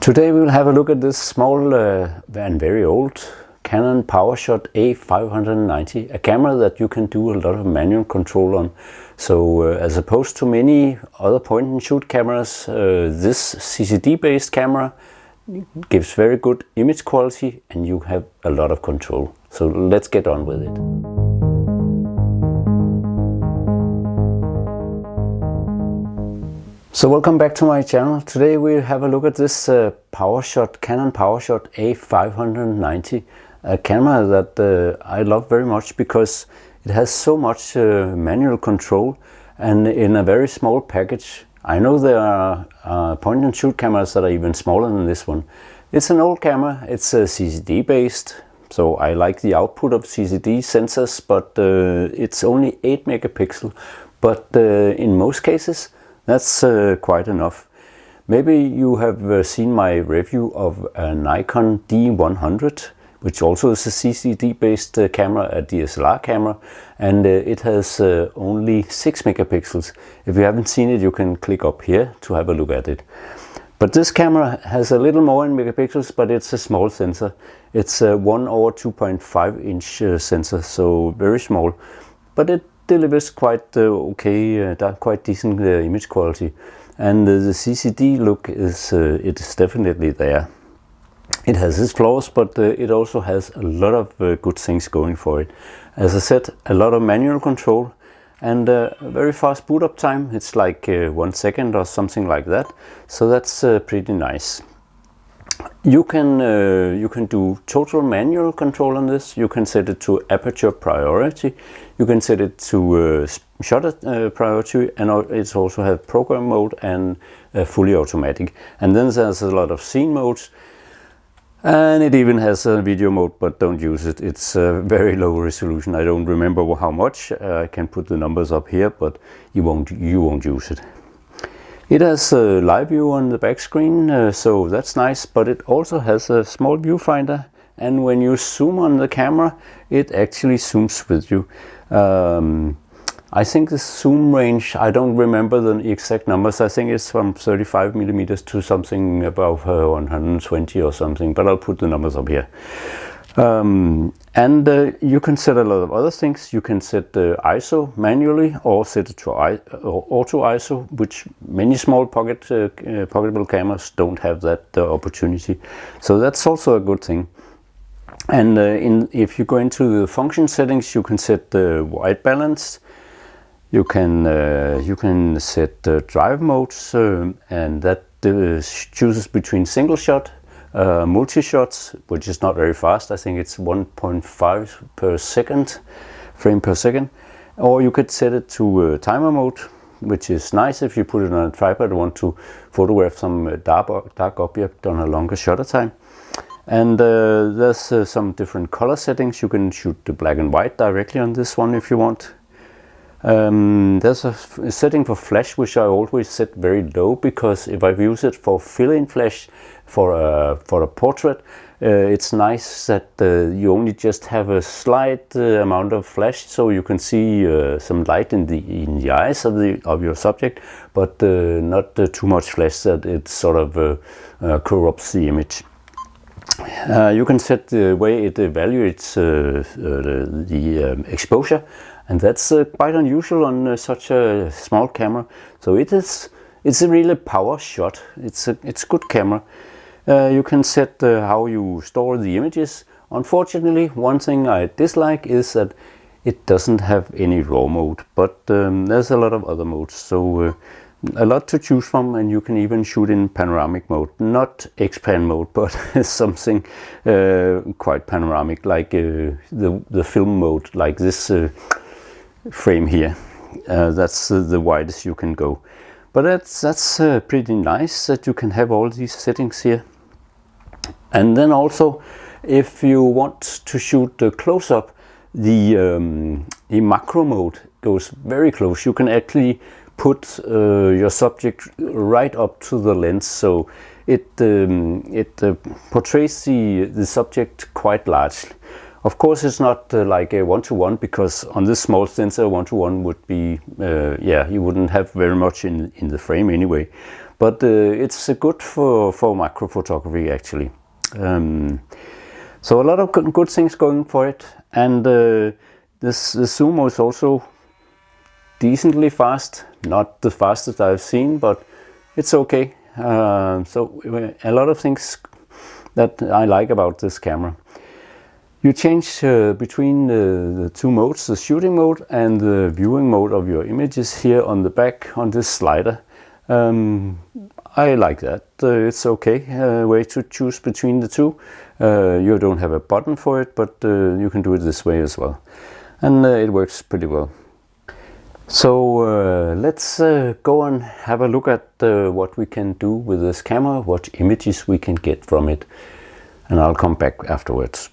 Today we will have a look at this small and very old Canon PowerShot A590, a camera that you can do a lot of manual control on. So as opposed to many other point and shoot cameras, this CCD based camera gives very good image quality and you have a lot of control. So let's get on with it. So welcome back to my channel. Today we have a look at this Canon PowerShot A590, a camera that I love very much because it has so much manual control and in a very small package. I know there are point and shoot cameras that are even smaller than this one. It's an old camera, it's CCD based, so I like the output of CCD sensors, but it's only 8 megapixel, but in most cases that's quite enough. Maybe you have seen my review of a Nikon D100, which also is a CCD based camera, a DSLR camera, and it has only 6 megapixels. If you haven't seen it, you can click up here to have a look at it. But this camera has a little more in megapixels, but it's a small sensor. It's a 1 or 2.5 inch sensor, so very small, but it delivers quite okay, quite decent image quality, and the CCD look is it is definitely there. It has its flaws, but it also has a lot of good things going for it. As I said, a lot of manual control and a very fast boot up time. It's like 1 second or something like that, so that's pretty nice. You can do total manual control on this. You can set it to aperture priority. You can set it to shutter priority, and it also has program mode and fully automatic. And then there's a lot of scene modes, and it even has a video mode, but don't use it. It's very low resolution. I don't remember how much. I can put the numbers up here, but you won't use it. It has a live view on the back screen, so that's nice, but it also has a small viewfinder, and when you zoom on the camera, it actually zooms with you. I think the zoom range, I don't remember the exact numbers. I think it's from 35 millimeters to something above 120 or something, but I'll put the numbers up here. You can set a lot of other things. You can set the ISO manually or set it to auto ISO, which many small pocketable cameras don't have that opportunity. So that's also a good thing. And if you go into the function settings, you can set the white balance. You can set the drive modes, and that chooses between single shot, multi-shots, which is not very fast. I think it's 1.5 per second, frame per second. Or you could set it to timer mode, which is nice if you put it on a tripod and want to photograph some dark object on a longer shutter time. And there's some different color settings. You can shoot the black and white directly on this one if you want. There's a setting for flash, which I always set very low, because if I use it for fill-in flash for a portrait, it's nice that you only just have a slight amount of flash, so you can see some light in the eyes of your subject, but not too much flash that it sort of corrupts the image. You can set the way it evaluates the exposure, and that's quite unusual on such a small camera. So it's a really power shot. It's a good camera. You can set how you store the images. Unfortunately, one thing I dislike is that it doesn't have any RAW mode, but there's a lot of other modes, so a lot to choose from, and you can even shoot in panoramic mode, not X-pan mode, but something quite panoramic, like the film mode, like this frame here. That's the widest you can go, but that's pretty nice that you can have all these settings here. And then also, if you want to shoot the close-up, the macro mode goes very close. You can actually put your subject right up to the lens, so it portrays the subject quite largely. Of course, it's not like a 1:1, because on this small sensor, 1:1 would be, you wouldn't have very much in the frame anyway. but it's good for macro photography actually. So a lot of good things going for it, and this Zoom is also decently fast, not the fastest I've seen, but it's okay. So a lot of things that I like about this camera. You change between the two modes, the shooting mode and the viewing mode of your images here on the back on this slider. I like that. It's okay way to choose between the two. You don't have a button for it, but you can do it this way as well, and it works pretty well. So let's go and have a look at what we can do with this camera, what images we can get from it, and I'll come back afterwards.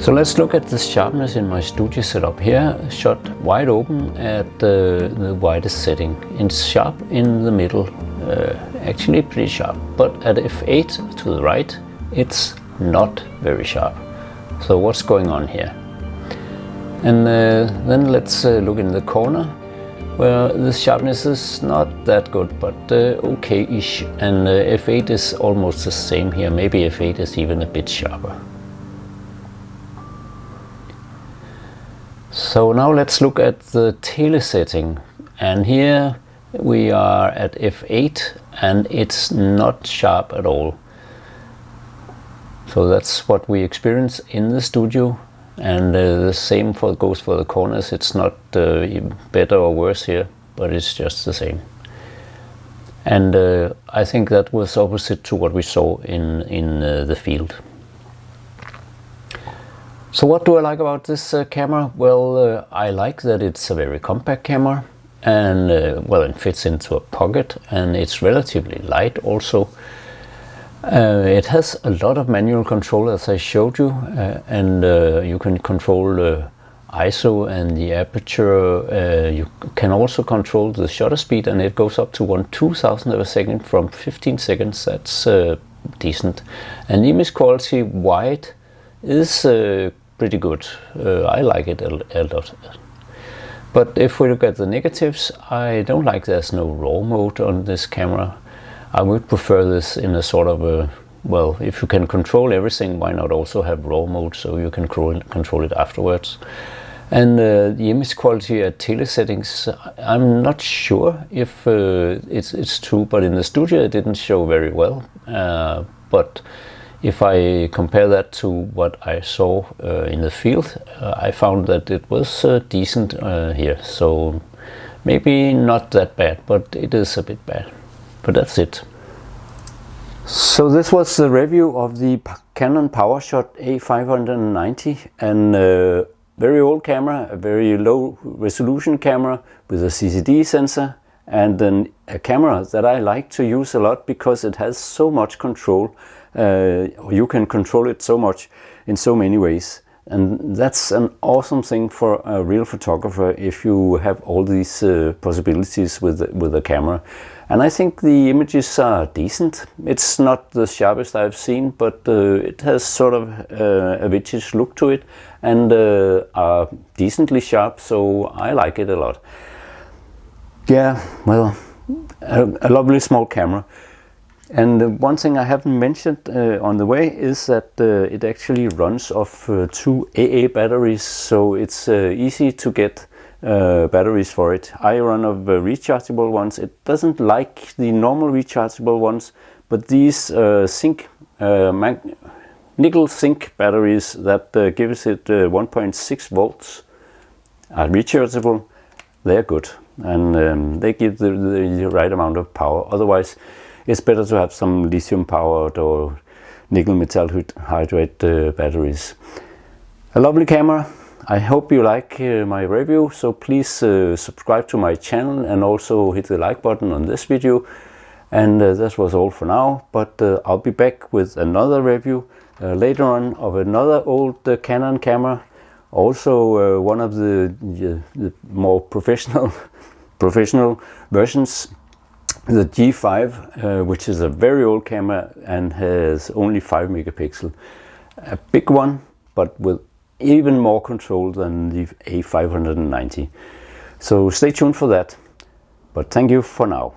So let's look at the sharpness in my studio setup here, shot wide open at the widest setting. It's sharp in the middle, actually pretty sharp, but at f8 to the right, it's not very sharp. So what's going on here? And then let's look in the corner, where the sharpness is not that good, but okay-ish, and f8 is almost the same here. Maybe f8 is even a bit sharper. So now let's look at the tele setting, and here we are at f8 and it's not sharp at all. So that's what we experience in the studio, and the same goes for the corners. It's not better or worse here, but it's just the same. And I think that was opposite to what we saw in the field. So what do I like about this camera? Well, I like that it's a very compact camera, and well, it fits into a pocket, and it's relatively light also. It has a lot of manual control, as I showed you, and you can control ISO and the aperture. You can also control the shutter speed, and it goes up to 1/2000 of a second from 15 seconds. That's decent. And image quality wide is pretty good. I like it a lot. But if we look at the negatives, I don't like there's no RAW mode on this camera. I would prefer this in a sort of a, well, if you can control everything, why not also have RAW mode so you can control it afterwards. And the image quality at tele settings, I'm not sure if it's true, but in the studio it didn't show very well. But if I compare that to what I saw in the field, I found that it was decent here. So maybe not that bad, but it is a bit bad. But that's it. So this was the review of the Canon PowerShot A590, and very old camera, a very low resolution camera with a CCD sensor, and then a camera that I like to use a lot because it has so much control. You can control it so much in so many ways, and that's an awesome thing for a real photographer if you have all these possibilities with the camera. And I think the images are decent. It's not the sharpest I've seen, but it has sort of a vintage look to it, and are decently sharp, so I like it a lot. Yeah, well, a lovely small camera. And one thing I haven't mentioned on the way is that it actually runs off 2 AA batteries, so it's easy to get batteries for it. I run of rechargeable ones. It doesn't like the normal rechargeable ones, but these nickel zinc batteries that gives it 1.6 volts are rechargeable. They're good, and they give the right amount of power. Otherwise, it's better to have some lithium powered or nickel metal hydride batteries. A lovely camera. I hope you like my review, so please subscribe to my channel and also hit the like button on this video. And that was all for now, but I'll be back with another review later on of another old Canon camera, also one of the more professional versions, the G5, which is a very old camera and has only 5 megapixels. A big one, but with even more control than the A590. So stay tuned for that. But thank you for now.